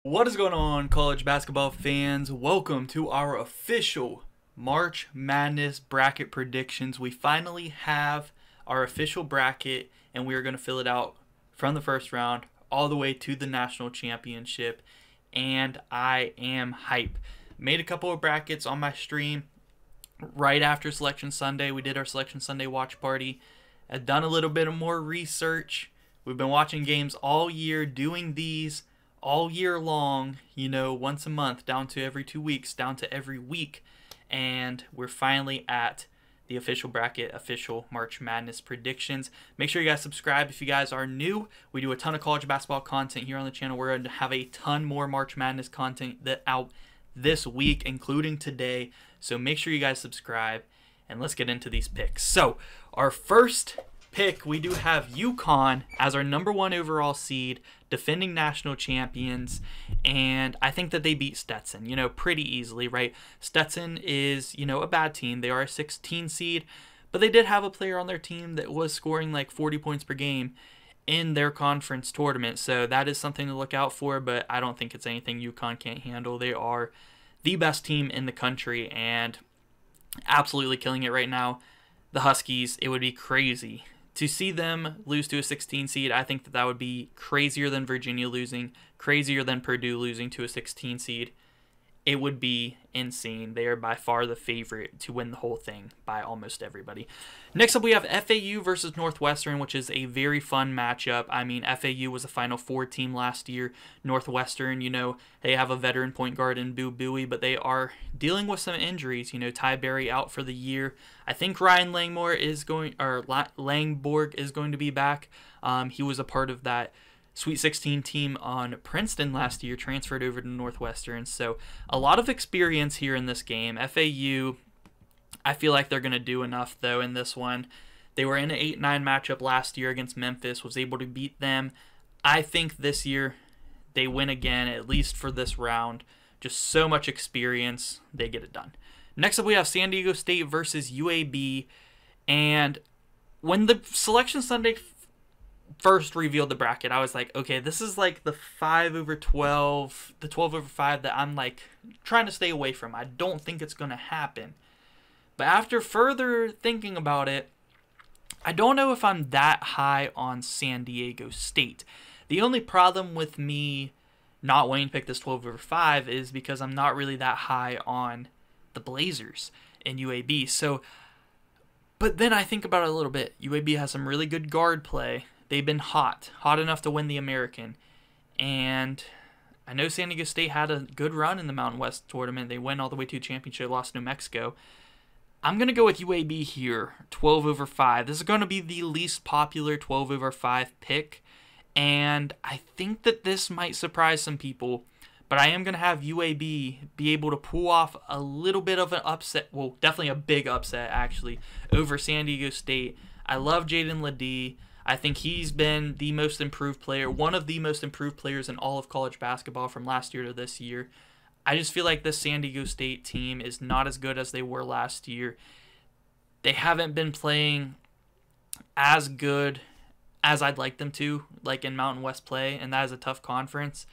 What is going on, college basketball fans? Welcome to our official March Madness bracket predictions. We finally have our official bracket, and we are going to fill it out from the first round all the way to the national championship, and I am hype. Made a couple of brackets on my stream right after Selection Sunday. We did our Selection Sunday watch party. I've done a little bit of more research. We've been watching games all year, doing these all year long, once a month, down to every 2 weeks, down to every week. And we're finally at the official bracket, official March Madness predictions. Make sure you guys subscribe if you guys are new. We do a ton of college basketball content here on the channel. We're going to have a ton more March Madness content out this week, including today. So make sure you guys subscribe, and let's get into these picks. So our first pick, we do have UConn as our #1 overall seed, defending national champions, and I think that they beat Stetson, pretty easily, right? Stetson is, a bad team. They are a 16 seed, but they did have a player on their team that was scoring like 40 points per game in their conference tournament, so that is something to look out for, but I don't think it's anything UConn can't handle. They are the best team in the country and absolutely killing it right now. The Huskies, it would be crazy to see them lose to a 16 seed. I think that would be crazier than Virginia losing, crazier than Purdue losing to a 16 seed. It would be insane. They are by far the favorite to win the whole thing by almost everybody. Next up, we have FAU versus Northwestern, which is a very fun matchup. I mean, FAU was a Final Four team last year. Northwestern, they have a veteran point guard in Boo Buie, but they are dealing with some injuries. Ty Berry out for the year. I think Ryan Langborg is going to be back. He was a part of that Sweet 16 team on Princeton last year, transferred over to Northwestern. So a lot of experience here in this game. FAU, I feel like they're going to do enough, though, in this one. They were in an 8-9 matchup last year against Memphis, was able to beat them. I think this year they win again, at least for this round. Just so much experience, they get it done. Next up, we have San Diego State versus UAB. And when the Selection Sunday first revealed the bracket, I was like, okay, this is like the 5/12, the 12/5 that I'm like trying to stay away from. I don't think it's going to happen. But after further thinking about it, I don't know if I'm that high on San Diego State. The only problem with me not wanting to pick this 12/5 is because I'm not really that high on the Blazers in UAB. So, but then I think about it a little bit. UAB has some really good guard play. They've been hot enough to win the American. And I know San Diego State had a good run in the Mountain West tournament. They went all the way to the championship, lost to New Mexico. I'm going to go with UAB here, 12/5. This is going to be the least popular 12/5 pick. And I think that this might surprise some people. But I am going to have UAB be able to pull off a little bit of an upset. Well, definitely a big upset, actually, over San Diego State. I love Jaden Ledee. I think he's been the most improved player, one of the most improved players in all of college basketball from last year to this year. I just feel like this San Diego State team is not as good as they were last year. They haven't been playing as good as I'd like them to, like in Mountain West play, and that is a tough conference.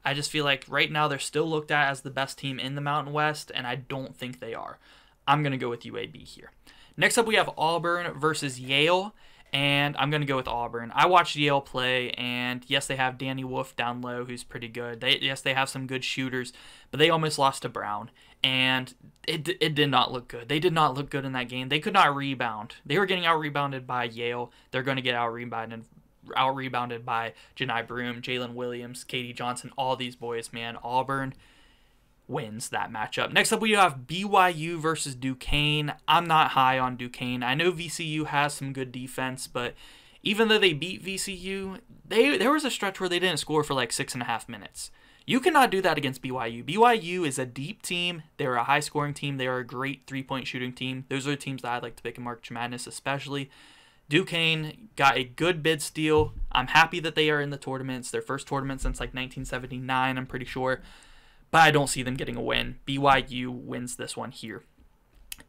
I just feel like right now they're still looked at as the best team in the Mountain West, and I don't think they are. I'm going to go with UAB here. Next up, we have Auburn versus Yale. And I'm going to go with Auburn. I watched Yale play, and yes, they have Danny Wolf down low, who's pretty good. Yes, they have some good shooters, but they almost lost to Brown, and it did not look good. They did not look good in that game. They could not rebound. They were getting out-rebounded by Yale. They're going to get out-rebounded by Janai Broome, Jalen Williams, Katie Johnson, all these boys, man. Auburn wins that matchup. Next up, we have BYU versus Duquesne. I'm not high on Duquesne. I know VCU has some good defense, but even though they beat VCU, there was a stretch where they didn't score for like 6.5 minutes. You cannot do that against BYU. BYU is a deep team. They're a high-scoring team. They are a great three-point shooting team. Those are the teams that I'd like to pick in March Madness especially. Duquesne got a good bid steal. I'm happy that they are in the tournaments. Their first tournament since like 1979, I'm pretty sure. But I don't see them getting a win. BYU wins this one here.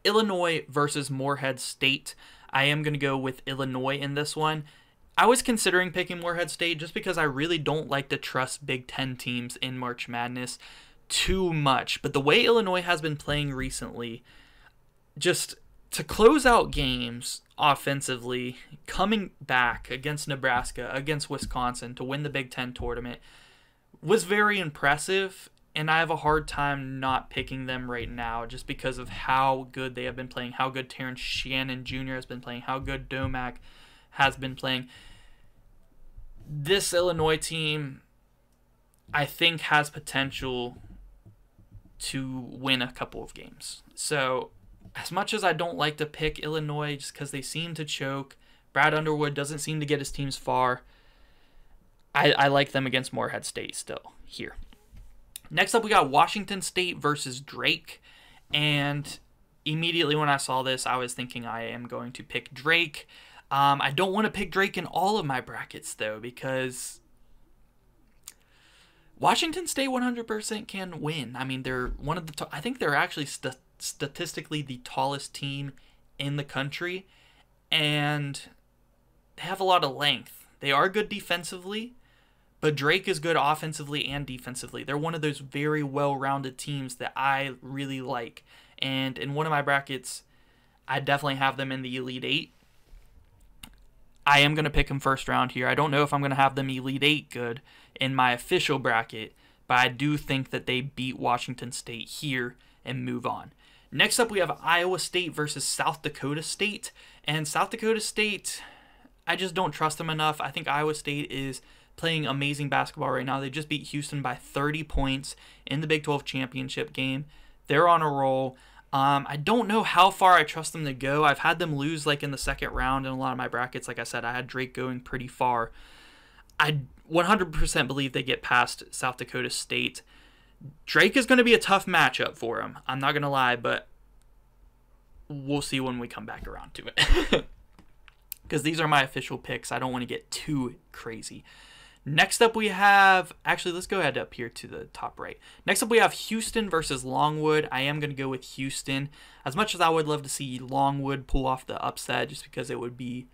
Illinois versus Morehead State. I am going to go with Illinois in this one. I was considering picking Morehead State just because I really don't like to trust Big Ten teams in March Madness too much. But the way Illinois has been playing recently, just to close out games offensively, coming back against Nebraska, against Wisconsin to win the Big Ten tournament, was very impressive. And I have a hard time not picking them right now just because of how good they have been playing, how good Terrence Shannon Jr. has been playing, how good Domack has been playing. This Illinois team, I think, has potential to win a couple of games. So, as much as I don't like to pick Illinois just because they seem to choke, Brad Underwood doesn't seem to get his teams far, I like them against Morehead State still here. Next up, we got Washington State versus Drake. And immediately when I saw this, I was thinking I am going to pick Drake. I don't want to pick Drake in all of my brackets, though, because Washington State 100% can win. I mean, they're one of the I think they're actually statistically the tallest team in the country, and they have a lot of length. They are good defensively, but Drake is good offensively and defensively. They're one of those very well-rounded teams that I really like. And in one of my brackets, I definitely have them in the Elite Eight. I am going to pick them first round here. I don't know if I'm going to have them Elite Eight good in my official bracket, but I do think that they beat Washington State here and move on. Next up, we have Iowa State versus South Dakota State. And South Dakota State, I just don't trust them enough. I think Iowa State is playing amazing basketball right now. They just beat Houston by 30 points in the Big 12 championship game. They're on a roll. I don't know how far I trust them to go. I've had them lose like in the second round in a lot of my brackets. Like I said, I had Drake going pretty far. I 100% believe they get past South Dakota State. Drake is going to be a tough matchup for them. I'm not going to lie, but we'll see when we come back around to it. Because these are my official picks. I don't want to get too crazy. Next up we have, actually let's go ahead up here to the top right. Next up we have Houston versus Longwood. I am going to go with Houston. As much as I would love to see Longwood pull off the upset just because it would be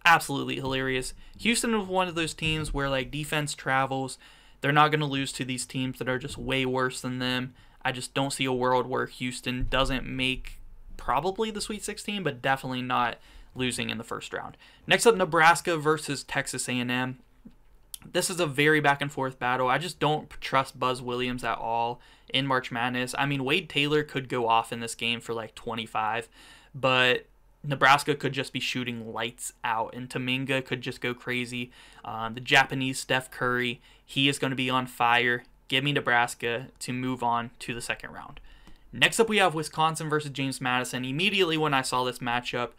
absolutely hilarious. Houston is one of those teams where like defense travels. They're not going to lose to these teams that are just way worse than them. I just don't see a world where Houston doesn't make probably the Sweet 16, but definitely not losing in the first round. Next up, Nebraska versus Texas A&M. This is a very back and forth battle. I just don't trust Buzz Williams at all in March Madness. I mean, Wade Taylor could go off in this game for like 25, but Nebraska could just be shooting lights out, and Taminga could just go crazy. The Japanese Steph Curry, he is going to be on fire. Give me Nebraska to move on to the second round. Next up, we have Wisconsin versus James Madison. Immediately when I saw this matchup,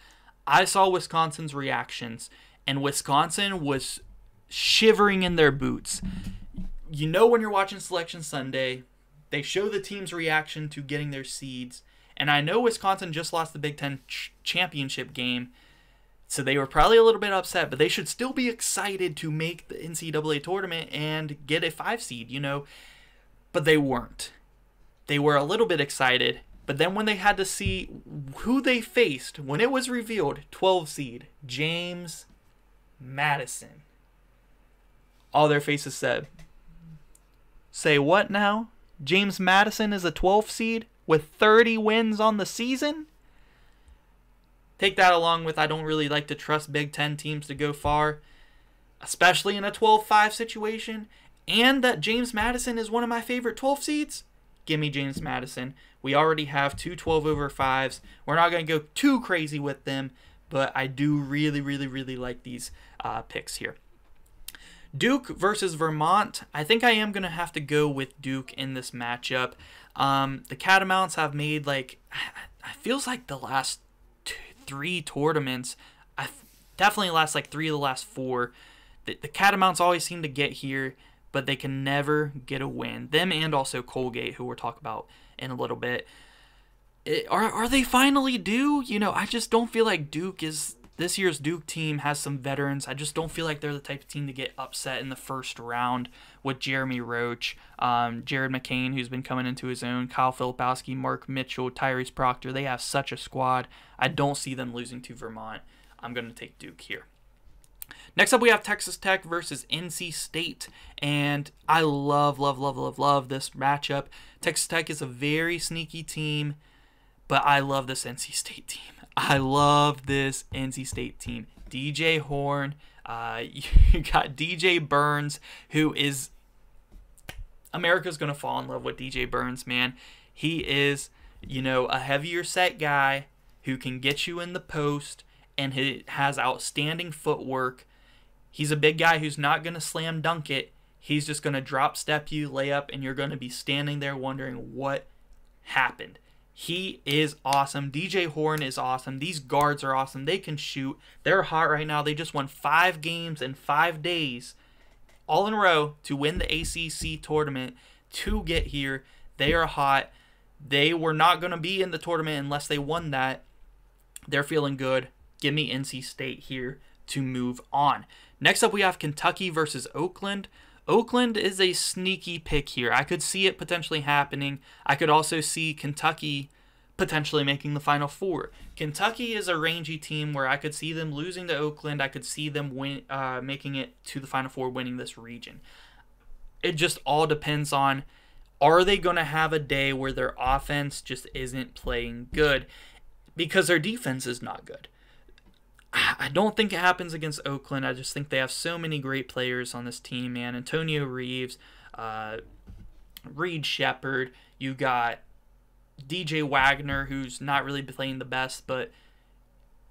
I saw Wisconsin's reactions, and Wisconsin was shivering in their boots. You know when you're watching Selection Sunday, they show the team's reaction to getting their seeds. And I know Wisconsin just lost the Big Ten championship game, so they were probably a little bit upset, but they should still be excited to make the NCAA tournament and get a 5 seed, you know. But they weren't. They were a little bit excited, but then when they had to see who they faced, when it was revealed, 12 seed, James Madison, all their faces said, "Say what now? James Madison is a 12 seed with 30 wins on the season?" Take that along with I don't really like to trust Big Ten teams to go far, especially in a 12-5 situation, and that James Madison is one of my favorite 12 seeds. Give me James Madison. We already have two 12/5s. We're not going to go too crazy with them, but I do really, really, really like these picks here. Duke versus Vermont. I think I am going to have to go with Duke in this matchup. The Catamounts have made, like, it feels like the last 3 tournaments, definitely last like 3 of the last 4. The Catamounts always seem to get here, but they can never get a win. Them and also Colgate, who we'll talk about in a little bit. Are they finally due? You know, I just don't feel like Duke is... This year's Duke team has some veterans. I just don't feel like they're the type of team to get upset in the first round with Jeremy Roach, Jared McCain, who's been coming into his own, Kyle Filipowski, Mark Mitchell, Tyrese Proctor. They have such a squad. I don't see them losing to Vermont. I'm going to take Duke here. Next up, we have Texas Tech versus NC State, and I love this matchup. Texas Tech is a very sneaky team, but I love this NC State team. I love this NC State team. DJ Horn, you got DJ Burns, who is... America's going to fall in love with DJ Burns, man. He is, a heavier set guy who can get you in the post, and he has outstanding footwork. He's a big guy who's not going to slam dunk it. He's just going to drop step you, lay up, and you're going to be standing there wondering what happened. He is awesome. DJ Horn is awesome. These guards are awesome. They can shoot. They're hot right now. They just won 5 games in 5 days, all in a row, to win the ACC tournament to get here. They are hot. They were not going to be in the tournament unless they won that. They're feeling good. Give me NC State here to move on. Next up, we have Kentucky versus Oakland. Oakland is a sneaky pick here. I could see it potentially happening. I could also see Kentucky potentially making the Final Four. Kentucky is a rangy team where I could see them losing to Oakland. I could see them making it to the Final Four, winning this region. It just all depends on, are they going to have a day where their offense just isn't playing good because their defense is not good. I don't think it happens against Oakland. I just think they have so many great players on this team, man. Antonio Reeves, Reed Shepherd. You got DJ Wagner, who's not really playing the best, but,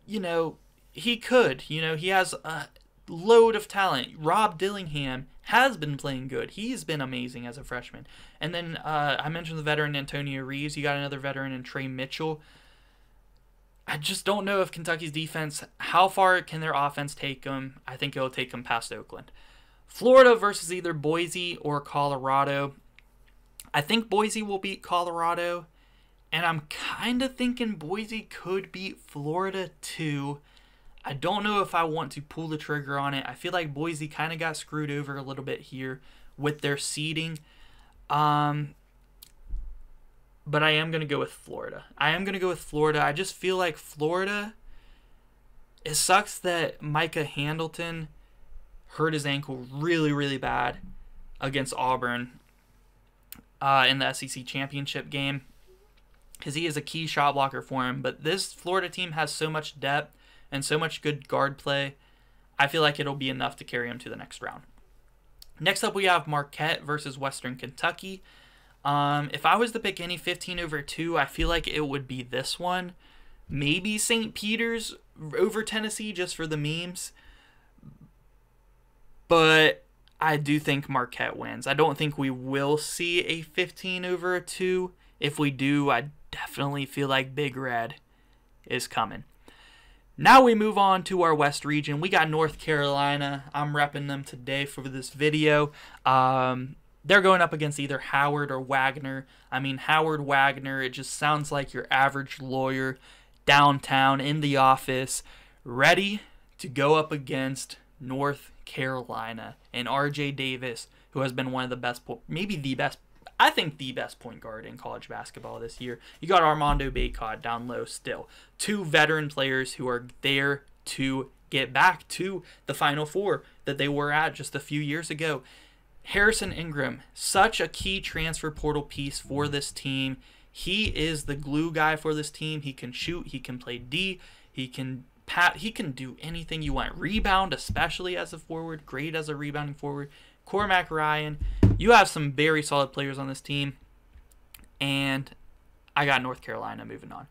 he could. He has a load of talent. Rob Dillingham has been playing good. He's been amazing as a freshman. And then I mentioned the veteran Antonio Reeves. You got another veteran in Trey Mitchell. I just don't know if Kentucky's defense, how far can their offense take them? I think it'll take them past Oakland. Florida versus either Boise or Colorado. I think Boise will beat Colorado, and I'm kind of thinking Boise could beat Florida too. I don't know if I want to pull the trigger on it. I feel like Boise kind of got screwed over a little bit here with their seeding. But I am going to go with Florida. I just feel like Florida, it sucks that Micah Handleton hurt his ankle really, really bad against Auburn in the SEC championship game, because he is a key shot blocker for him. But this Florida team has so much depth and so much good guard play. I feel like it'll be enough to carry him to the next round. Next up, we have Marquette versus Western Kentucky. If I was to pick any 15/2, I feel like it would be this one. Maybe St. Peter's over Tennessee just for the memes. But I do think Marquette wins. I don't think we will see a 15/2. If we do, I definitely feel like Big Red is coming. Now we move on to our West region. We got North Carolina. I'm repping them today for this video. They're going up against either Howard or Wagner. I mean, Howard, Wagner, it just sounds like your average lawyer downtown in the office, ready to go up against North Carolina and RJ Davis, who has been one of the best, maybe the best, I think the best point guard in college basketball this year. You got Armando Bacot down low still. 2 veteran players who are there to get back to the Final Four that they were at just a few years ago. Harrison Ingram, such a key transfer portal piece for this team. He is the glue guy for this team. He can shoot. He can play D. He can do anything you want. Rebound, especially as a forward. Great as a rebounding forward. Cormac Ryan. You have some very solid players on this team. And I got North Carolina moving on.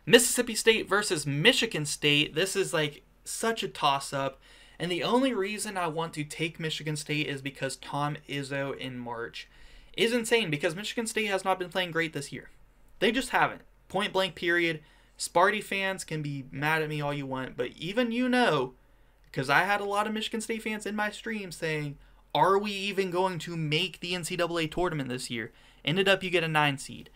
Mississippi State versus Michigan State. This is like such a toss-up. And the only reason I want to take Michigan State is because Tom Izzo in March is insane, because Michigan State has not been playing great this year. They just haven't. Point blank period. Sparty fans can be mad at me all you want, but even because I had a lot of Michigan State fans in my stream saying, are we even going to make the NCAA tournament this year? Ended up you get a 9 seed.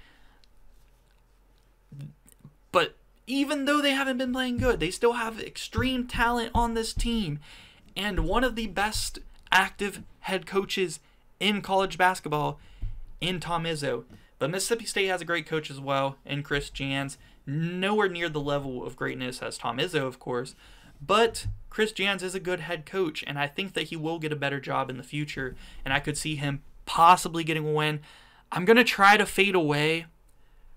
But even though they haven't been playing good, they still have extreme talent on this team. And one of the best active head coaches in college basketball in Tom Izzo. But Mississippi State has a great coach as well in Chris Jans. Nowhere near the level of greatness as Tom Izzo, of course. But Chris Jans is a good head coach, and I think that he will get a better job in the future, and I could see him possibly getting a win. I'm going to try to fade away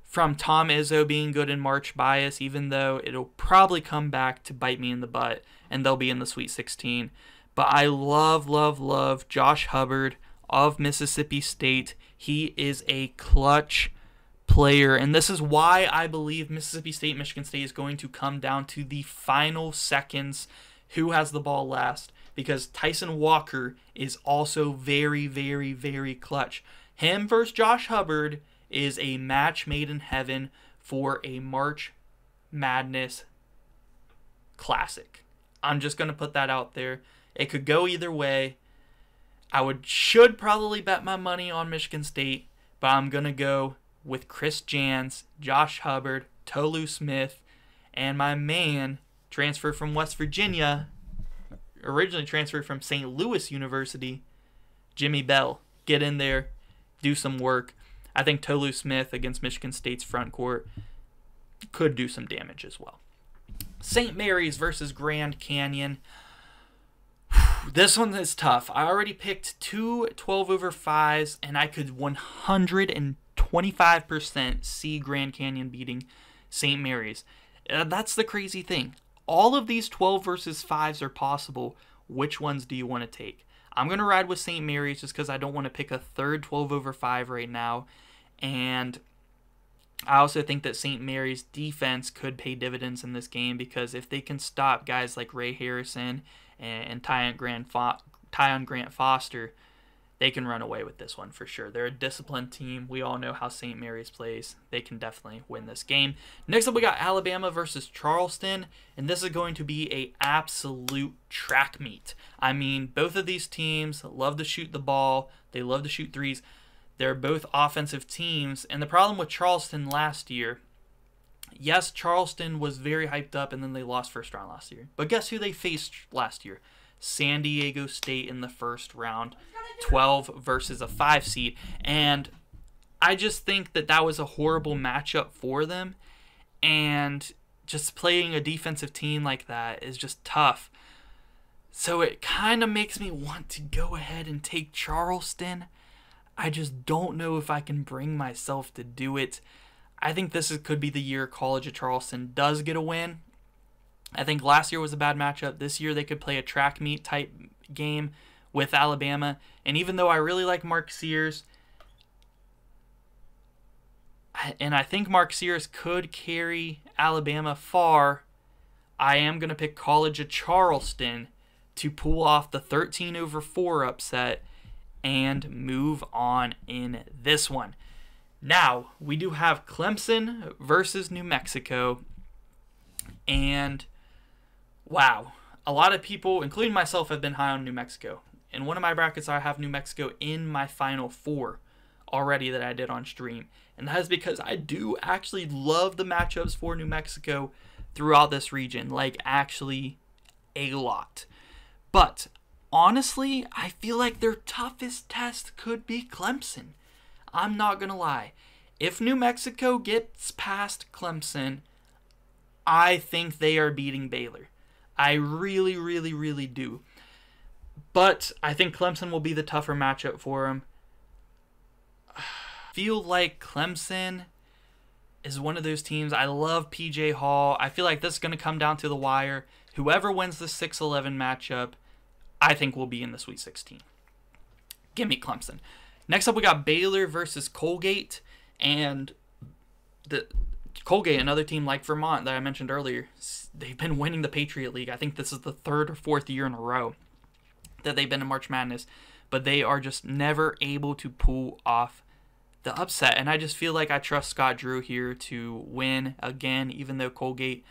from Tom Izzo being good in March bias, even though it'll probably come back to bite me in the butt, and they'll be in the Sweet 16. But I love, love, love Josh Hubbard of Mississippi State. He is a clutch player, and this is why I believe Mississippi State, Michigan State is going to come down to the final seconds, who has the ball last, because Tyson Walker is also very, very, very clutch. Him versus Josh Hubbard is a match made in heaven for a March Madness classic. I'm just going to put that out there. It could go either way. I should probably bet my money on Michigan State, but I'm going to go with Chris Jans, Josh Hubbard, Tolu Smith, and my man transferred from West Virginia, originally transferred from St. Louis University, Jimmy Bell. Get in there, do some work. I think Tolu Smith against Michigan State's front court could do some damage as well. St. Mary's versus Grand Canyon. This one is tough. I already picked two 12/5s, and I could 125% see Grand Canyon beating St. Mary's. That's the crazy thing. All of these 12 versus 5s are possible. Which ones do you want to take? I'm going to ride with St. Mary's just because I don't want to pick a third 12/5 right now. And I also think that St. Mary's defense could pay dividends in this game, because if they can stop guys like Ray Harrison and Tyon Grant Foster, they can run away with this one for sure. They're a disciplined team. We all know how St. Mary's plays. They can definitely win this game. Next up, we got Alabama versus Charleston, and this is going to be an absolute track meet. I mean, both of these teams love to shoot the ball. They love to shoot threes. They're both offensive teams, and the problem with Charleston last year, yes, Charleston was very hyped up, and then they lost first round last year. But guess who they faced last year? San Diego State in the first round, 12 versus a 5 seed. And I just think that that was a horrible matchup for them. And just playing a defensive team like that is just tough. So it kind of makes me want to go ahead and take Charleston. I just don't know if I can bring myself to do it. I think could be the year College of Charleston does get a win. I think last year was a bad matchup. This year they could play a track meet type game with Alabama. And even though I really like Mark Sears, and I think Mark Sears could carry Alabama far, I am going to pick College of Charleston to pull off the 13/4 upset and move on in this one. Now, we do have Clemson versus New Mexico. And, wow, a lot of people, including myself, have been high on New Mexico. In one of my brackets, I have New Mexico in my Final Four already that I did on stream. And that is because I do actually love the matchups for New Mexico throughout this region. Like, actually, a lot. But honestly, I feel like their toughest test could be Clemson. I'm not going to lie. If New Mexico gets past Clemson, I think they are beating Baylor. I really, really, really do. But I think Clemson will be the tougher matchup for them. I feel like Clemson is one of those teams. I love PJ Hall. I feel like this is going to come down to the wire. Whoever wins the 6-11 matchup, I think will be in the Sweet 16. Give me Clemson. Next up, we got Baylor versus Colgate. And the Colgate, another team like Vermont that I mentioned earlier, they've been winning the Patriot League. I think this is the 3rd or 4th year in a row that they've been in March Madness. But they are just never able to pull off the upset. And I just feel like I trust Scott Drew here to win again, even though Colgate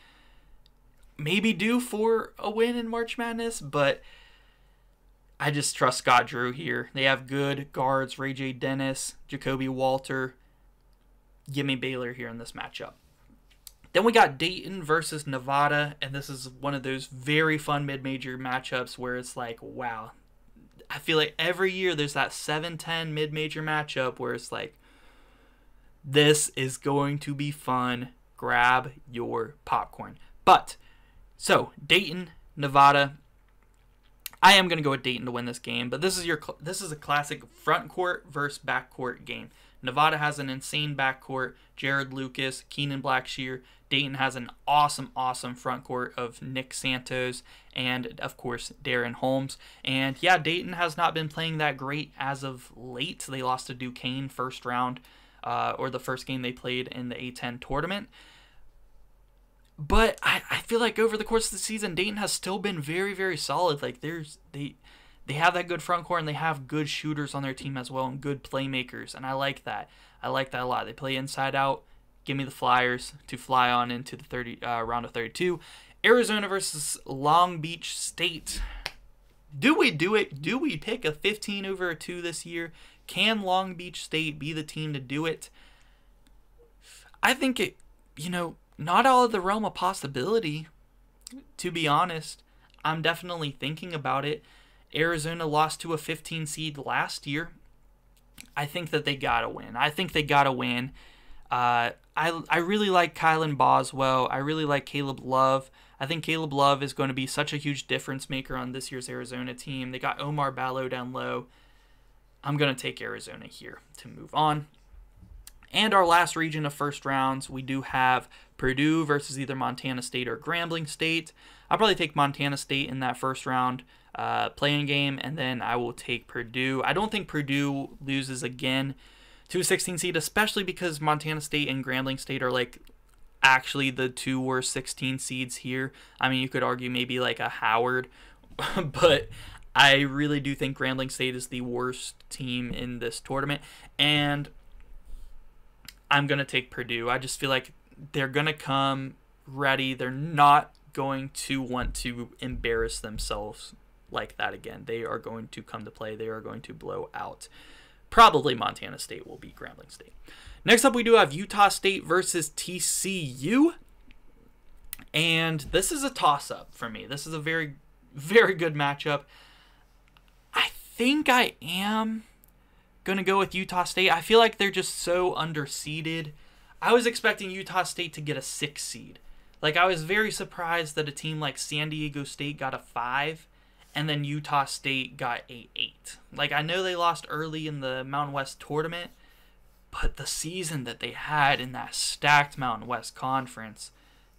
may be due for a win in March Madness. But I just trust Scott Drew here. They have good guards, Ray J. Dennis, Jacoby Walter. Give me Baylor here in this matchup. Then we got Dayton versus Nevada, and this is one of those very fun mid-major matchups where it's like, wow. I feel like every year there's that 7-10 mid-major matchup where it's like, this is going to be fun. Grab your popcorn. So Dayton Nevada. I am going to go with Dayton to win this game, but this is a classic front court versus back court game. Nevada has an insane backcourt, Jared Lucas, Keenan Blackshear. Dayton has an awesome front court of Nick Santos and, of course, Darren Holmes. And, yeah, Dayton has not been playing that great as of late. They lost to Duquesne first round, or the first game they played in the A10 tournament. But I feel like over the course of the season, Dayton has still been very, very solid. Like, they have that good front court, and they have good shooters on their team as well, and good playmakers, and I like that. I like that a lot. They play inside out. Give me the Flyers to fly on into the round of 32. Arizona versus Long Beach State. Do we do it? Do we pick a 15/2 this year? Can Long Beach State be the team to do it? I think it, not out of the realm of possibility, to be honest. I'm definitely thinking about it. Arizona lost to a 15 seed last year. I think that they got to win. I really like Kylan Boswell. I really like Caleb Love. I think Caleb Love is going to be such a huge difference maker on this year's Arizona team. They got Omar Ballo down low. I'm going to take Arizona here to move on. And our last region of first rounds, we do have Purdue versus either Montana State or Grambling State. I'll probably take Montana State in that first round playing game, and then I will take Purdue. I don't think Purdue loses again to a 16 seed, especially because Montana State and Grambling State are like actually the two worst 16 seeds here. I mean, you could argue maybe like a Howard, but I really do think Grambling State is the worst team in this tournament, and I'm going to take Purdue. I just feel like they're going to come ready. They're not going to want to embarrass themselves like that again. They are going to come to play. They are going to blow out. Probably Montana State will beat Grambling State. Next up, we do have Utah State versus TCU. And this is a toss-up for me. This is a very, very good matchup. I think I am going to go with Utah State. I feel like they're just so underseeded. I was expecting Utah State to get a 6 seed. Like, I was very surprised that a team like San Diego State got a 5, and then Utah State got a 8. Like, I know they lost early in the Mountain West tournament, but the season that they had in that stacked Mountain West Conference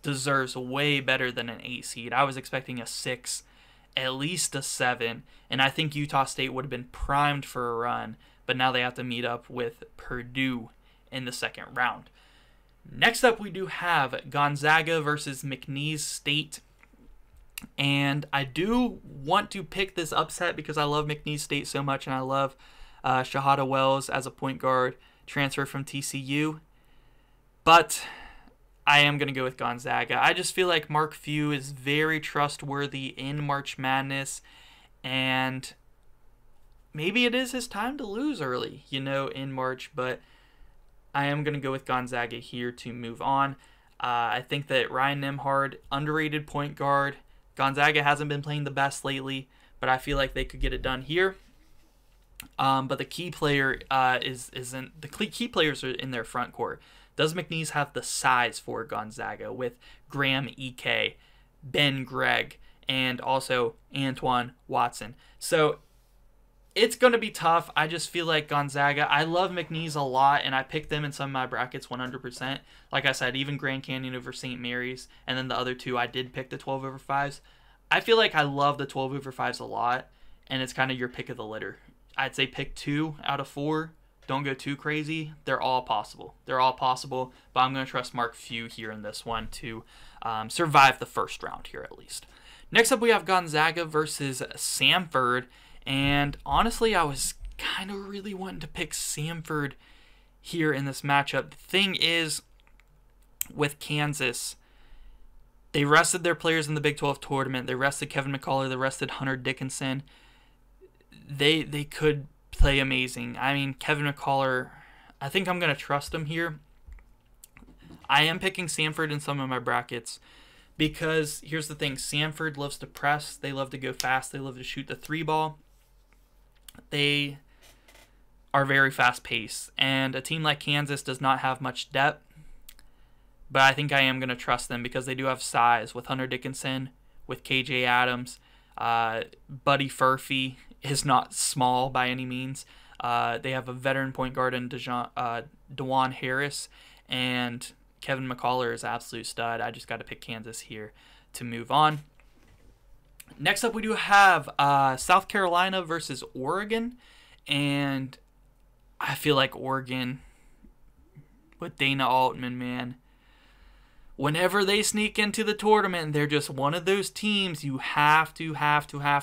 deserves way better than an 8 seed. I was expecting a 6, at least a 7, and I think Utah State would have been primed for a run, but now they have to meet up with Purdue in the second round. Next up, we do have Gonzaga versus McNeese State. And I do want to pick this upset because I love McNeese State so much, and I love Shahada Wells as a point guard transfer from TCU. But I am going to go with Gonzaga. I just feel like Mark Few is very trustworthy in March Madness, and maybe it is his time to lose early, in March, but I am going to go with Gonzaga here to move on. I think that Ryan Nembhard, underrated point guard. Gonzaga hasn't been playing the best lately, but I feel like they could get it done here. But the key player key players are in their front court. Does McNeese have the size for Gonzaga with Graham Ike, Ben Gregg, and also Antoine Watson? So it's going to be tough. I just feel like Gonzaga, I love McNeese a lot, and I picked them in some of my brackets 100%. Like I said, even Grand Canyon over St. Mary's, and then the other two, I did pick the 12/5s. I feel like I love the 12/5s a lot, and it's kind of your pick of the litter. I'd say pick 2 out of 4. Don't go too crazy. They're all possible. But I'm going to trust Mark Few here in this one to survive the first round here at least. Next up, we have Gonzaga versus Samford. And honestly, I was kind of really wanting to pick Samford here in this matchup. The thing is, with Kansas, they rested their players in the Big 12 tournament. They rested Kevin McCullough. They rested Hunter Dickinson. They could play amazing. I mean, Kevin McCullough, I think I'm going to trust him here. I am picking Samford in some of my brackets because here's the thing. Samford loves to press. They love to go fast. They love to shoot the 3 ball. They are very fast-paced, and a team like Kansas does not have much depth, but I think I am going to trust them because they do have size with Hunter Dickinson, with KJ Adams. Buddy Furphy is not small by any means. They have a veteran point guard in DeJuan Harris, and Kevin McCullar is an absolute stud. I just got to pick Kansas here to move on. Next up, we do have South Carolina versus Oregon, and I feel like Oregon with Dana Altman, man. Whenever they sneak into the tournament, they're just one of those teams you have to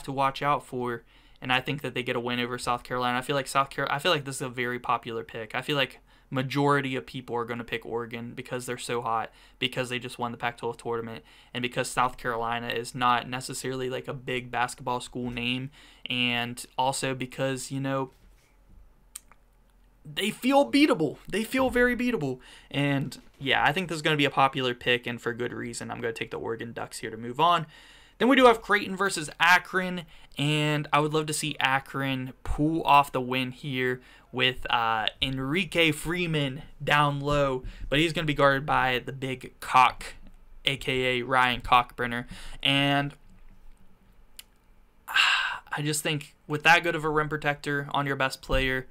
watch out for. And I think that they get a win over South Carolina. I feel like this is a very popular pick. I feel like majority of people are going to pick Oregon because they're so hot, because they just won the Pac-12 tournament, and because South Carolina is not necessarily like a big basketball school name, and also because, you know, they feel beatable. They feel very beatable. And yeah, I think this is going to be a popular pick, and for good reason. I'm going to take the Oregon Ducks here to move on. Then we do have Creighton versus Akron, and I would love to see Akron pull off the win here with Enrique Freeman down low, but he's going to be guarded by the big Cock, a.k.a. Ryan Cockburner. And I just think with that good of a rim protector on your best player,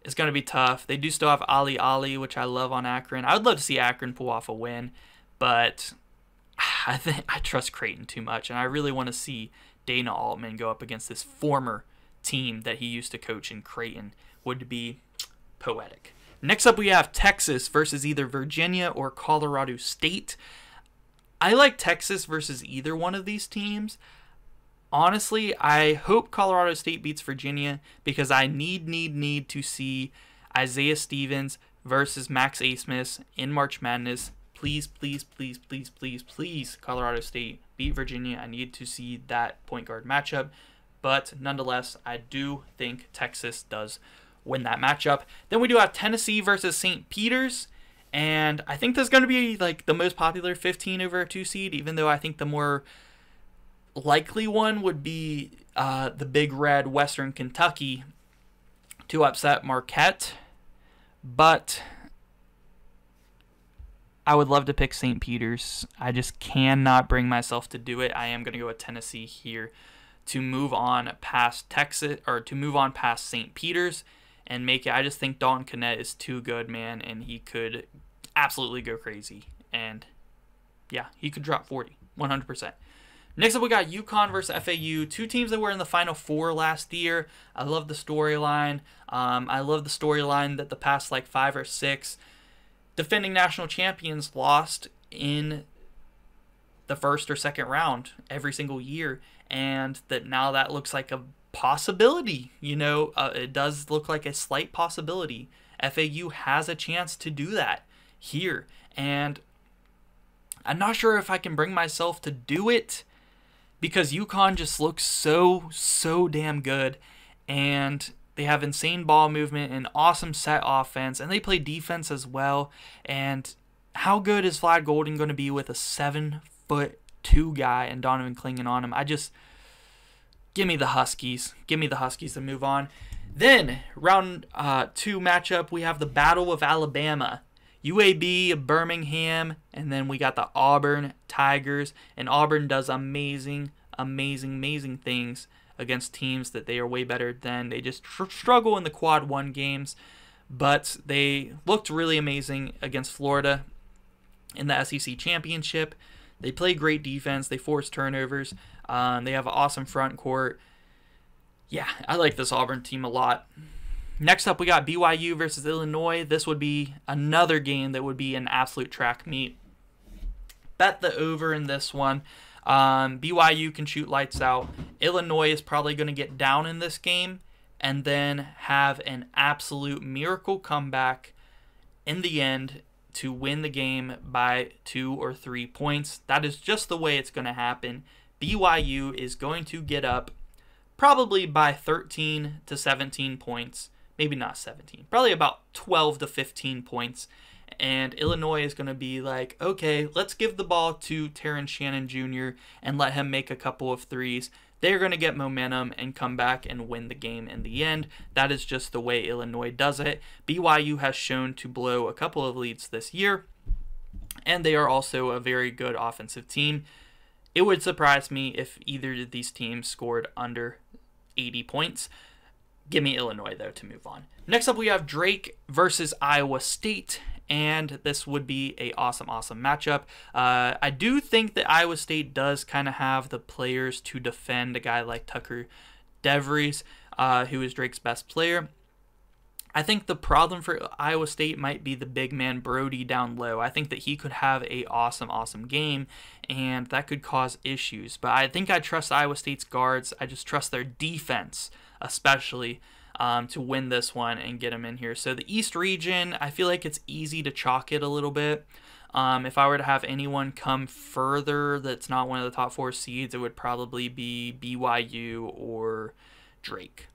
it's going to be tough. They do still have Ali, which I love on Akron. I would love to see Akron pull off a win, but I think I trust Creighton too much, and I really want to see Dana Altman go up against this former team that he used to coach in Creighton. Would be poetic. Next up, we have Texas versus either Virginia or Colorado State. I like Texas versus either one of these teams. Honestly, I hope Colorado State beats Virginia because I need to see Isaiah Stevens versus Max Abmas in March Madness. Please, Colorado State beat Virginia. I need to see that point guard matchup. But nonetheless, I do think Texas does win that matchup. Then we do have Tennessee versus St. Peter's. And I think this is going to be like the most popular 15 over a 2 seed, even though I think the more likely one would be the Big Red Western Kentucky to upset Marquette. But I would love to pick St. Peter's. I just cannot bring myself to do it. I am going to go with Tennessee here to move on past Texas, or to move on past St. Peter's and make it. I just think Dalton Knecht is too good, man, and he could absolutely go crazy. And yeah, he could drop 40, 100%. Next up, we got UConn versus FAU, two teams that were in the Final Four last year. I love the storyline. I love the storyline that the past like 5 or 6 defending national champions lost in the first or second round every single year, and that now that looks like a possibility. You know, it does look like a slight possibility. FAU has a chance to do that here, and I'm not sure if I can bring myself to do it because UConn just looks so damn good, and they have insane ball movement and awesome set offense, and they play defense as well. And how good is Vlad Golden going to be with a 7'2" guy and Donovan Clingan on him? Give me the Huskies. Give me the Huskies to move on. Then, round 2 matchup, we have the Battle of Alabama. UAB, Birmingham, and then we got the Auburn Tigers. And Auburn does amazing things against teams that they are way better than. They just struggle in the Quad 1 games, but they looked really amazing against Florida in the SEC Championship. They play great defense. They force turnovers. They have an awesome front court. Yeah, I like this Auburn team a lot. Next up, we got BYU versus Illinois. This would be another game that would be an absolute track meet. Bet the over in this one. BYU can shoot lights out. Illinois is probably going to get down in this game and then have an absolute miracle comeback in the end to win the game by 2 or 3 points. That is just the way it's going to happen. BYU is going to get up probably by 13 to 17 points. Maybe not 17. Probably about 12 to 15 points. And Illinois is going to be like, okay, let's give the ball to Terrence Shannon Jr. and let him make a couple of threes. They're going to get momentum and come back and win the game in the end. That is just the way Illinois does it. BYU has shown to blow a couple of leads this year, and they are also a very good offensive team. It would surprise me if either of these teams scored under 80 points. Give me Illinois, though, to move on. Next up, we have Drake versus Iowa State, and this would be a awesome matchup. I do think that Iowa State does kind of have the players to defend a guy like Tucker DeVries, who is Drake's best player. I think the problem for Iowa State might be the big man Brody down low. I think that he could have a awesome game, and that could cause issues. But I think I trust Iowa State's guards. I just trust their defense, especially, to win this one and get them in here. So the East region, I feel like it's easy to chalk it a little bit. If I were to have anyone come further that's not one of the top 4 seeds, it would probably be BYU or Drake.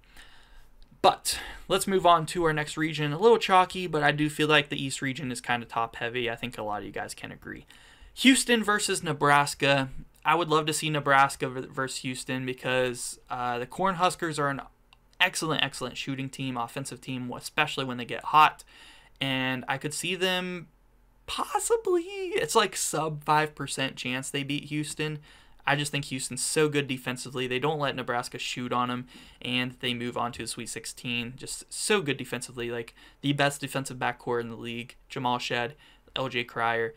But let's move on to our next region. A little chalky, but I do feel like the East region is kind of top heavy. I think a lot of you guys can agree. Houston versus Nebraska. I would love to see Nebraska versus Houston because the Cornhuskers are an excellent shooting team, offensive team, especially when they get hot. And I could see them possibly, it's like sub 5% chance they beat Houston. I just think Houston's so good defensively. They don't let Nebraska shoot on them, and they move on to the Sweet 16. Just so good defensively, like the best defensive backcourt in the league. Jamal Shed, LJ Cryer,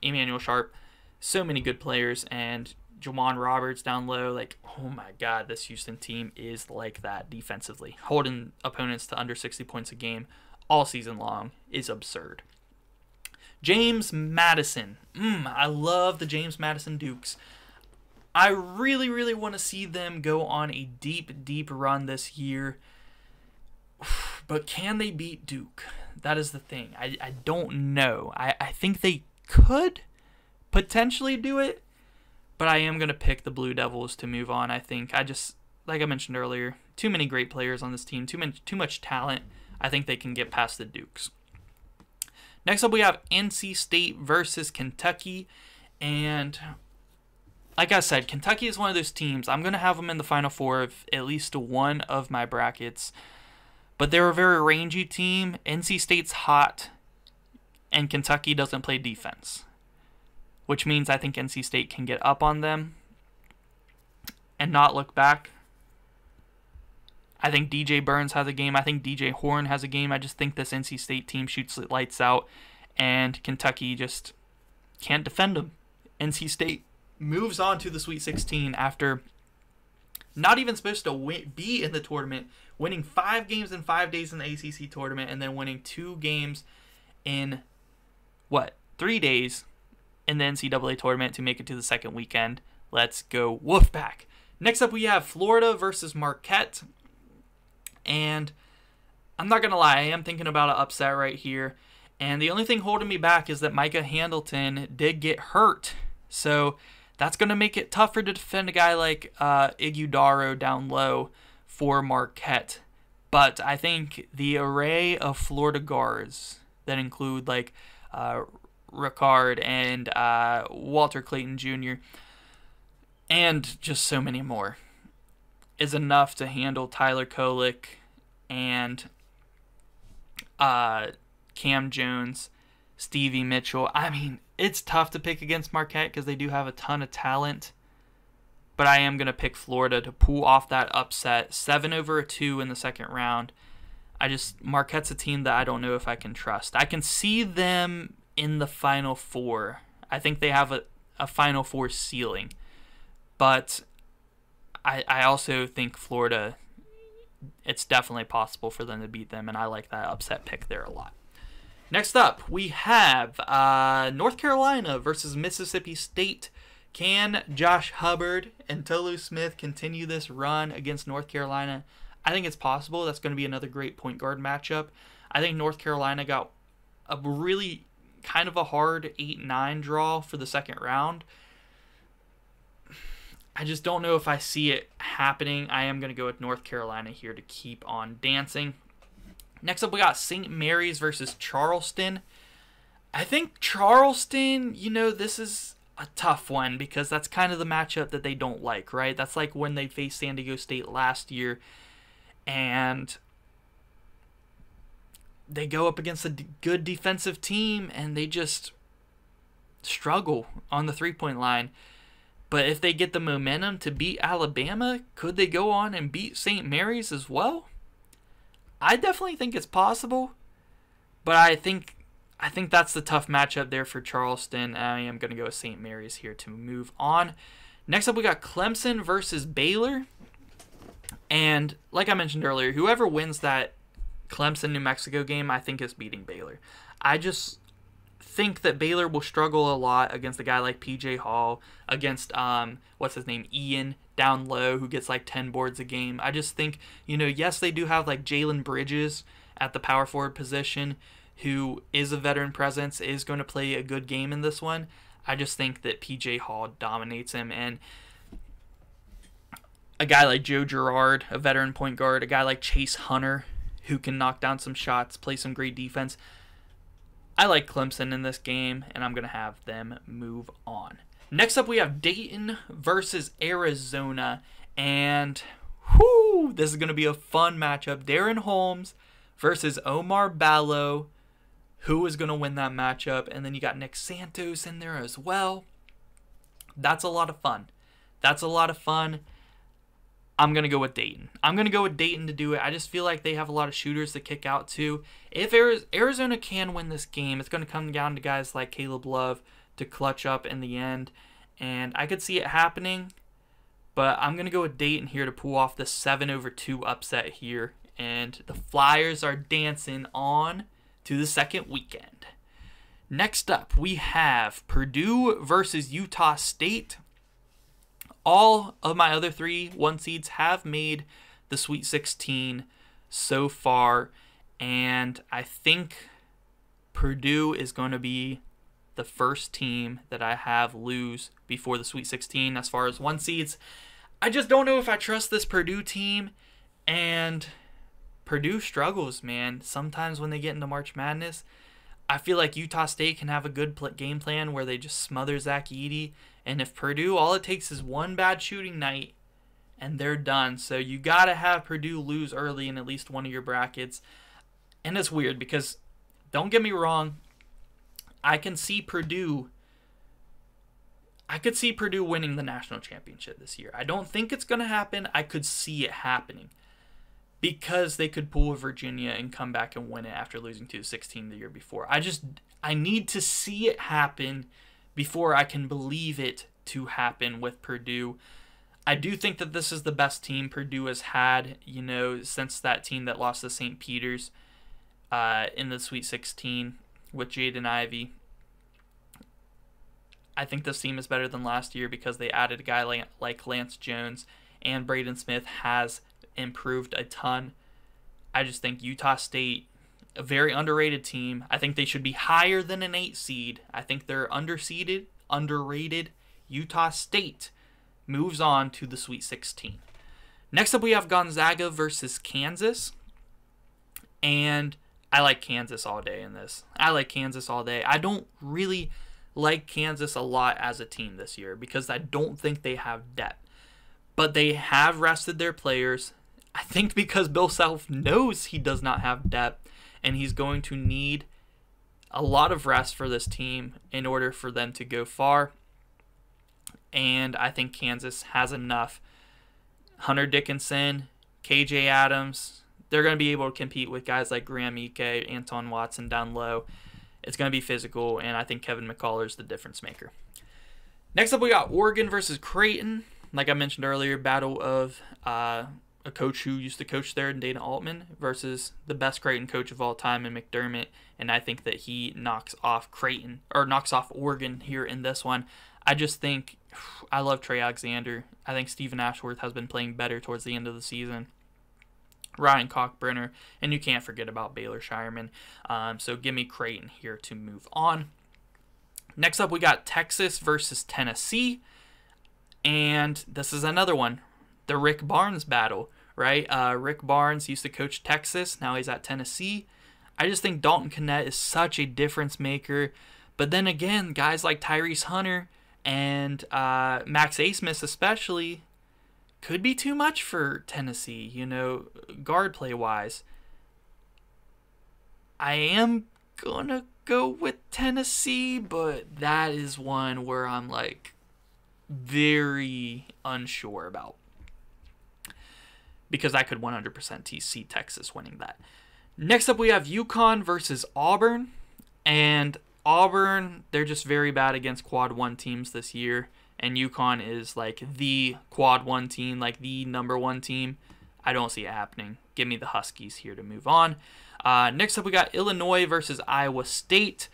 Emmanuel Sharp, so many good players, and Jawan Roberts down low. Like, oh my God, this Houston team is like that defensively. Holding opponents to under 60 points a game all season long is absurd. James Madison. I love the James Madison Dukes. I really want to see them go on a deep run this year. But can they beat Duke? That is the thing. I don't know. I think they could potentially do it, but I am going to pick the Blue Devils to move on. I think like I mentioned earlier, too many great players on this team, too much talent. I think they can get past the Dukes. Next up, we have NC State versus Kentucky, and like I said, Kentucky is one of those teams. I'm going to have them in the Final Four of at least one of my brackets, but they're a very rangy team. NC State's hot, and Kentucky doesn't play defense, which means I think NC State can get up on them and not look back. I think DJ Burns has a game. I think DJ Horn has a game. I just think this NC State team shoots lights out, and Kentucky just can't defend them. NC State moves on to the Sweet 16 after not even supposed to be in the tournament, winning 5 games in 5 days in the ACC tournament, and then winning 2 games in, 3 days in the NCAA tournament to make it to the second weekend. Let's go Wolfpack. Next up, we have Florida versus Marquette. And I'm not going to lie, I am thinking about an upset right here. And the only thing holding me back is that Micah Hamilton did get hurt. So that's going to make it tougher to defend a guy like Iguodaro down low for Marquette. But I think the array of Florida guards that include like Ricard and Walter Clayton Jr. and just so many more is enough to handle Tyler Kolek and Cam Jones, Stevie Mitchell. I mean, it's tough to pick against Marquette because they do have a ton of talent. But I am going to pick Florida to pull off that upset. 7-2 in the second round. Marquette's a team that I don't know if I can trust. I can see them in the Final Four. I think they have a Final Four ceiling. But I also think Florida, it's definitely possible for them to beat them, and I like that upset pick there a lot. Next up, we have North Carolina versus Mississippi State. Can Josh Hubbard and Tolu Smith continue this run against North Carolina? I think it's possible. That's going to be another great point guard matchup. I think North Carolina got a really kind of a hard 8-9 draw for the second round. I just don't know if I see it happening. I am going to go with North Carolina here to keep on dancing. Next up, we got St. Mary's versus Charleston. I think Charleston, this is a tough one because that's kind of the matchup that they don't like, right? That's like when they faced San Diego State last year, and they go up against a good defensive team, and they just struggle on the three-point line. But if they get the momentum to beat Alabama, could they go on and beat St. Mary's as well? I definitely think it's possible, but I think that's the tough matchup there for Charleston. I am going to go with St. Mary's here to move on. Next up, we got Clemson versus Baylor. And like I mentioned earlier, whoever wins that Clemson-New Mexico game, I think is beating Baylor. I just think that Baylor will struggle a lot against a guy like PJ Hall, against, Ian down low, who gets like 10 boards a game. I just think, yes, they do have like Jalen Bridges at the power forward position, who is a veteran presence, is going to play a good game in this one. I just think that PJ Hall dominates him, and a guy like Joe Girard, a veteran point guard, a guy like Chase Hunter, who can knock down some shots, play some great defense. I like Clemson in this game, and I'm going to have them move on. Next up, we have Dayton versus Arizona, and this is going to be a fun matchup. Darren Holmes versus Omar Ballo. Who is going to win that matchup? And then you got Nick Santos in there as well. That's a lot of fun. I'm going to go with Dayton. To do it. I just feel like they have a lot of shooters to kick out to. If Arizona can win this game, it's going to come down to guys like Caleb Love to clutch up in the end. And I could see it happening, but I'm going to go with Dayton here to pull off the 7-2 upset here. And the Flyers are dancing on to the second weekend. Next up, we have Purdue versus Utah State. All of my other 3 1 seeds have made the Sweet 16 so far, and I think Purdue is going to be the first team that I have lose before the Sweet 16 as far as 1 seeds. I just don't know if I trust this Purdue team, and Purdue struggles, man. Sometimes when they get into March Madness, I feel like Utah State can have a good game plan where they just smother Zach Edey. And if Purdue, all it takes is one bad shooting night, and they're done. So you got to have Purdue lose early in at least one of your brackets. And it's weird because, don't get me wrong, I could see Purdue winning the national championship this year. I don't think it's going to happen. I could see it happening, because they could pull a Virginia and come back and win it after losing to 16 the year before. I need to see it happen before I can believe it to happen with Purdue. I do think that this is the best team Purdue has had, since that team that lost to St. Peter's in the Sweet 16 with Jaden Ivey. I think this team is better than last year because they added a guy like Lance Jones, and Braden Smith has improved a ton. I just think Utah State, a very underrated team. I think they should be higher than an 8 seed. I think they're underrated. Utah State moves on to the Sweet 16. Next up, we have Gonzaga versus Kansas. And I like Kansas all day in this. I don't really like Kansas a lot as a team this year because I don't think they have depth. But they have rested their players. I think because Bill Self knows he does not have depth, and he's going to need a lot of rest for this team in order for them to go far. And I think Kansas has enough. Hunter Dickinson, KJ Adams, they're going to be able to compete with guys like Graham Ike, Anton Watson down low. It's going to be physical, and I think Kevin McCullough is the difference maker. Next up, we got Oregon versus Creighton. Like I mentioned earlier, battle of a coach who used to coach there, Dana Altman, versus the best Creighton coach of all time in McDermott, and I think that he knocks off Oregon here in this one. I just think I love Trey Alexander. I think Stephen Ashworth has been playing better towards the end of the season. Ryan Cockbrenner, and you can't forget about Baylor Shireman. So give me Creighton here to move on. Next up, we got Texas versus Tennessee. And this is another one, the Rick Barnes battle, right? Rick Barnes used to coach Texas. Now he's at Tennessee. I just think Dalton Knecht is such a difference maker. But then again, guys like Tyrese Hunter and Max Asmus especially could be too much for Tennessee, guard play-wise. I am going to go with Tennessee, but that is one where I'm like very unsure about, because I could 100% see Texas winning that. Next up, we have UConn versus Auburn. And Auburn, they're just very bad against quad 1 teams this year. And UConn is like the quad 1 team, like the number 1 team. I don't see it happening. Give me the Huskies here to move on. Next up, we got Illinois versus Iowa State.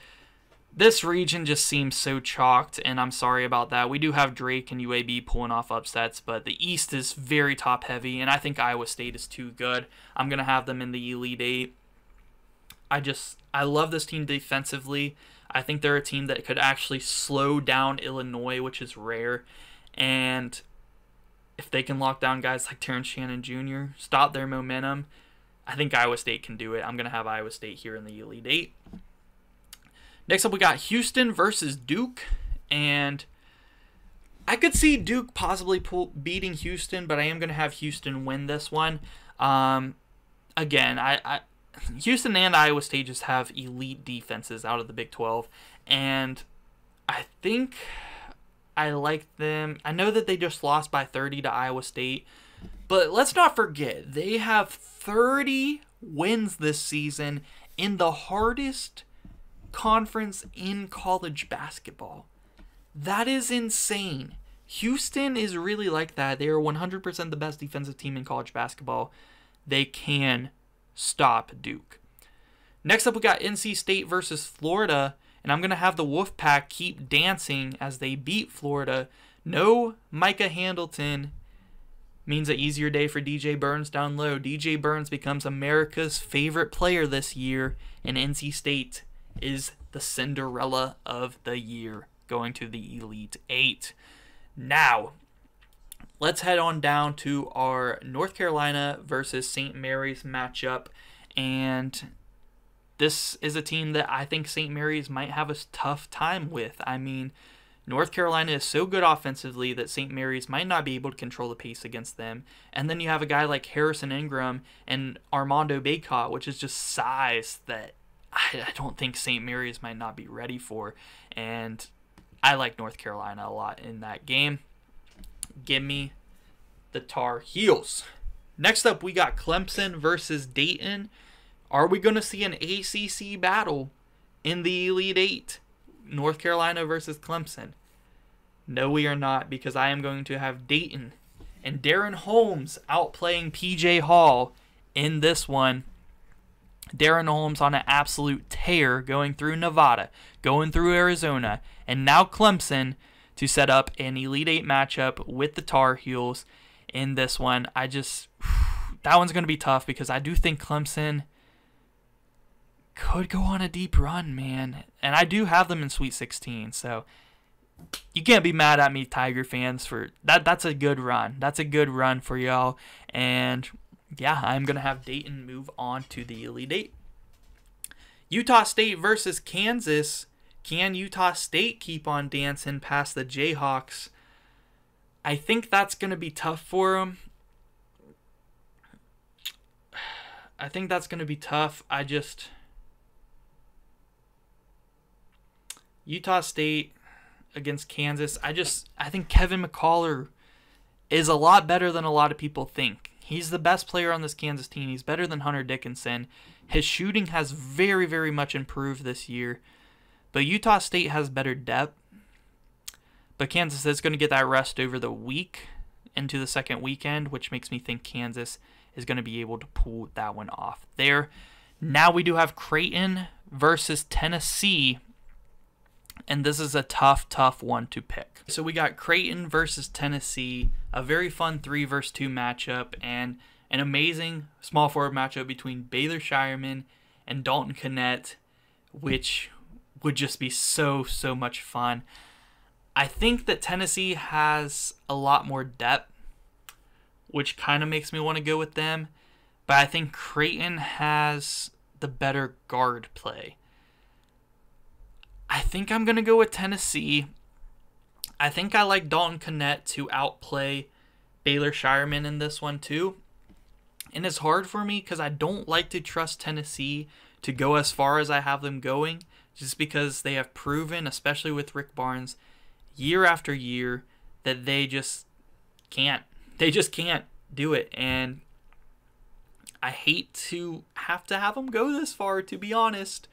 This region just seems so chalked, and I'm sorry about that. We do have Drake and UAB pulling off upsets, but the East is very top-heavy, and I think Iowa State is too good. I'm going to have them in the Elite Eight. I love this team defensively. I think they're a team that could actually slow down Illinois, which is rare. And if they can lock down guys like Terrence Shannon Jr., stop their momentum, I think Iowa State can do it. I'm going to have Iowa State here in the Elite Eight. Next up, we got Houston versus Duke. And I could see Duke possibly beating Houston, but I am going to have Houston win this one. Again, Houston and Iowa State just have elite defenses out of the Big 12, and I think I like them. I know that they just lost by 30 to Iowa State, but let's not forget, they have 30 wins this season in the hardest conference in college basketball. That is insane. Houston is really like that. They are 100% the best defensive team in college basketball. They can stop Duke. Next up, we got NC State versus Florida, and I'm going to have the Wolfpack keep dancing as they beat Florida. No Micah Hamilton means an easier day for DJ Burns down low. DJ Burns becomes America's favorite player this year, and NC State is the Cinderella of the year, going to the Elite Eight. Now, let's head on down to our North Carolina versus St. Mary's matchup. And this is a team that I think St. Mary's might have a tough time with. I mean, North Carolina is so good offensively that St. Mary's might not be able to control the pace against them. And then you have a guy like Harrison Ingram and Armando Bacot, which is just size that I don't think St. Mary's might not be ready for. And I like North Carolina a lot in that game. Give me the Tar Heels. Next up, we got Clemson versus Dayton. Are we going to see an ACC battle in the Elite Eight? North Carolina versus Clemson. No, we are not, because I am going to have Dayton and Darren Holmes outplaying PJ Hall in this one. Darren Holmes on an absolute tear, going through Nevada, going through Arizona, and now Clemson to set up an Elite Eight matchup with the Tar Heels in this one. That one's going to be tough, because I do think Clemson could go on a deep run, man. And I do have them in Sweet 16, so you can't be mad at me, Tiger fans, for that. That's a good run. That's a good run for y'all. And yeah, I'm going to have Dayton move on to the Elite Eight. Utah State versus Kansas. Can Utah State keep on dancing past the Jayhawks? I think that's going to be tough for them. I think that's going to be tough. Utah State against Kansas. I think Kevin McCullar is a lot better than a lot of people think. He's the best player on this Kansas team. He's better than Hunter Dickinson. His shooting has very, very much improved this year. But Utah State has better depth. But Kansas is going to get that rest over the week into the second weekend, which makes me think Kansas is going to be able to pull that one off there. Now we do have Creighton versus Tennessee. And this is a tough, tough one to pick. So we got Creighton versus Tennessee, a very fun 3 versus 2 matchup, and an amazing small forward matchup between Baylor Shireman and Dalton Knecht, which would just be so, so much fun. I think that Tennessee has a lot more depth, which kind of makes me want to go with them, but I think Creighton has the better guard play. I think I'm going to go with Tennessee. I think I like Dalton Knecht to outplay Baylor Shireman in this one too. And it's hard for me because I don't like to trust Tennessee to go as far as I have them going, just because they have proven, especially with Rick Barnes, year after year, that they just can't. They just can't do it. And I hate to have them go this far, to be honest.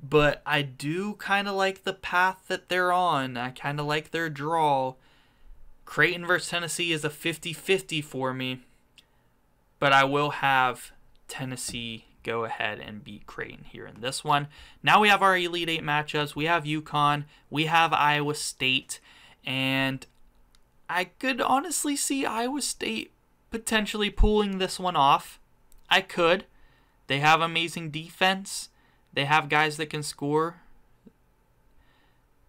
But I do kind of like the path that they're on. I kind of like their draw. Creighton versus Tennessee is a 50-50 for me. But I will have Tennessee go ahead and beat Creighton here in this one. Now we have our Elite Eight matchups. We have UConn. We have Iowa State. And I could honestly see Iowa State potentially pulling this one off. I could. They have amazing defense. They have guys that can score.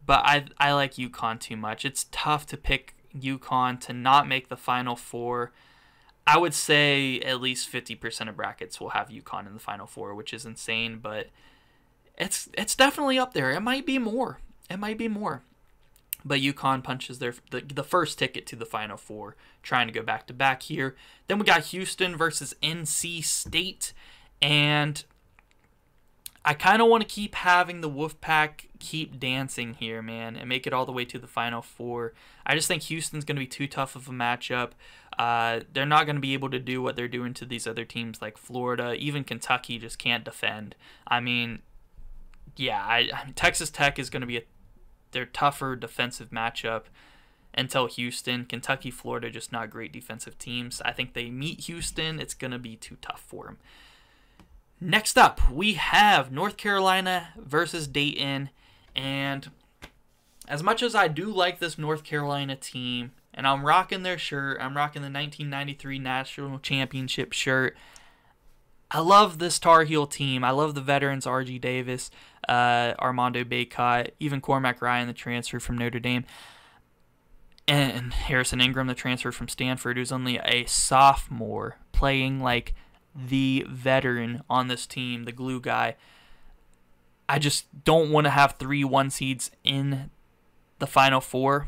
But I like UConn too much. It's tough to pick UConn to not make the Final Four. I would say at least 50% of brackets will have UConn in the Final Four, which is insane, but it's definitely up there. It might be more. But UConn punches the first ticket to the Final Four, trying to go back-to-back here. Then we got Houston versus NC State, and I kind of want to keep having the Wolfpack keep dancing here, man, and make it all the way to the Final Four. I just think Houston's going to be too tough of a matchup. They're not going to be able to do what they're doing to these other teams like Florida. Even Kentucky just can't defend. I mean, yeah, Texas Tech is going to be their tougher defensive matchup until Houston. Kentucky, Florida, just not great defensive teams. I think they meet Houston. It's going to be too tough for them. Next up, we have North Carolina versus Dayton. And as much as I do like this North Carolina team, and I'm rocking their shirt, I'm rocking the 1993 National Championship shirt, I love this Tar Heel team. I love the veterans, R.G. Davis, Armando Bacot, even Cormac Ryan, the transfer from Notre Dame, and Harrison Ingram, the transfer from Stanford, who's only a sophomore, playing like the veteran on this team, the glue guy. I just don't want to have 3 1 seeds in the Final Four.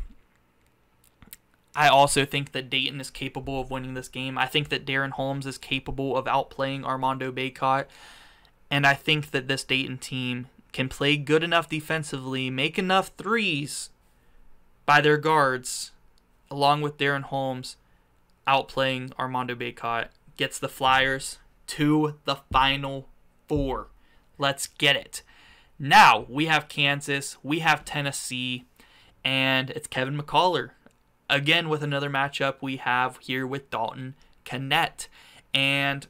I also think that Dayton is capable of winning this game. I think that Darren Holmes is capable of outplaying Armando Bacot. And I think that this Dayton team can play good enough defensively, make enough threes by their guards, along with Darren Holmes outplaying Armando Bacot, gets the Flyers to the Final Four. Let's get it. Now, we have Kansas, we have Tennessee, and it's Kevin McCullar. Again, with another matchup we have here with Dalton Knecht. And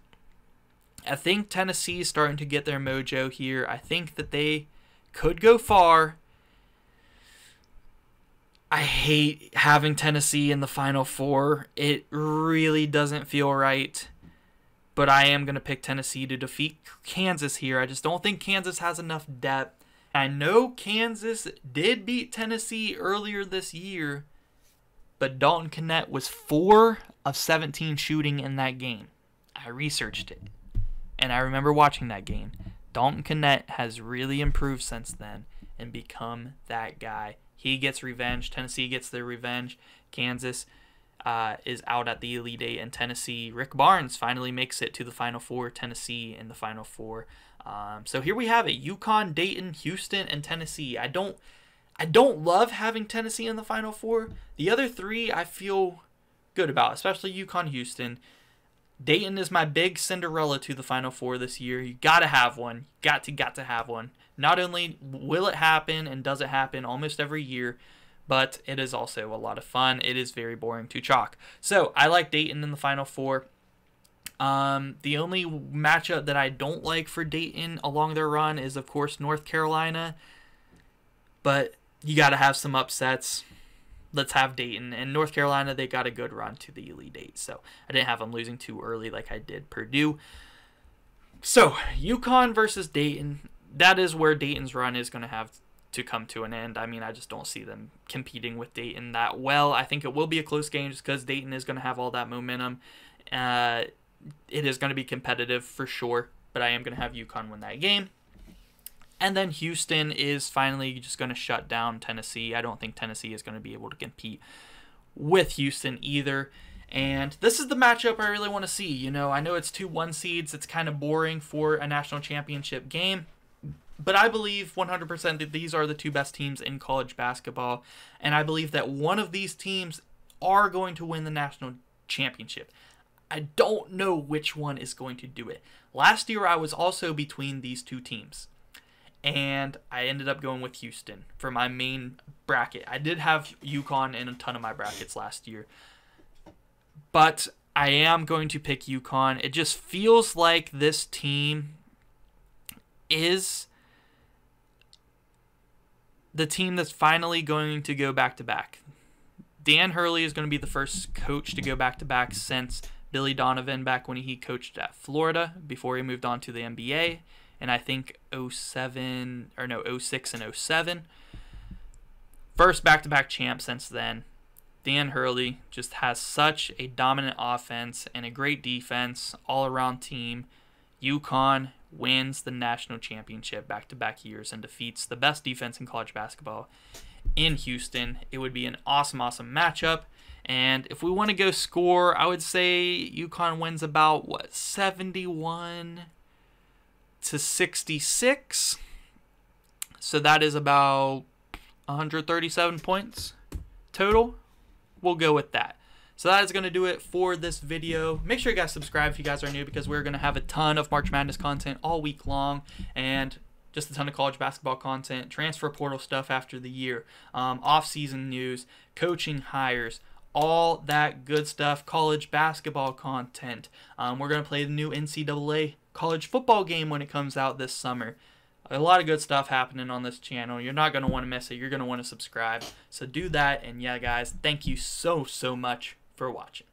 I think Tennessee is starting to get their mojo here. I think that they could go far. I hate having Tennessee in the Final Four. It really doesn't feel right. But I am going to pick Tennessee to defeat Kansas here. I just don't think Kansas has enough depth. I know Kansas did beat Tennessee earlier this year, but Dalton Knecht was 4 of 17 shooting in that game. I researched it, and I remember watching that game. Dalton Knecht has really improved since then and become that guy. He gets revenge. Tennessee gets their revenge. Kansas is out at the Elite Eight, and Tennessee, Rick Barnes finally makes it to the Final Four. Tennessee in the Final Four. So here we have it. UConn, Dayton, Houston, and Tennessee. I don't love having Tennessee in the Final Four. The other 3 I feel good about, especially UConn, Houston. Dayton is my big Cinderella to the Final Four this year. You got to have one. Got to have one. Not only will it happen and does it happen almost every year, but it is also a lot of fun. It is very boring to chalk. So I like Dayton in the Final Four. The only matchup that I don't like for Dayton along their run is, of course, North Carolina. But you got to have some upsets. Let's have Dayton. And North Carolina, they got a good run to the Elite Eight. So I didn't have them losing too early like I did Purdue. So UConn versus Dayton. That is where Dayton's run is going to have to come to an end. I mean, I just don't see them competing with Dayton that well. I think it will be a close game just because Dayton is going to have all that momentum. It is going to be competitive for sure. But I am going to have UConn win that game. And then Houston is finally just going to shut down Tennessee. I don't think Tennessee is going to be able to compete with Houston either. And this is the matchup I really want to see. You know, I know it's 2 1 seeds. It's kind of boring for a national championship game. But I believe 100% that these are the two best teams in college basketball, and I believe that one of these teams are going to win the national championship. I don't know which one is going to do it. Last year, I was also between these two teams, and I ended up going with Houston for my main bracket. I did have UConn in a ton of my brackets last year, but I am going to pick UConn. It just feels like this team is the team that's finally going to go back-to-back. Dan Hurley is going to be the first coach to go back-to-back since Billy Donovan back when he coached at Florida before he moved on to the NBA, and I think 06 and 07. First back-to-back champ since then. Dan Hurley just has such a dominant offense and a great defense, all-around team. UConn wins the national championship back-to-back years and defeats the best defense in college basketball in Houston. It would be an awesome matchup. And if we want to go score, I would say UConn wins about, 71 to 66. So that is about 137 points total. We'll go with that. So that is going to do it for this video. Make sure you guys subscribe if you guys are new, because we're going to have a ton of March Madness content all week long, and just a ton of college basketball content, transfer portal stuff after the year, off-season news, coaching hires, all that good stuff, college basketball content. We're going to play the new NCAA college football game when it comes out this summer. A lot of good stuff happening on this channel. You're not going to want to miss it. You're going to want to subscribe. So do that. And yeah, guys, thank you so much for watching.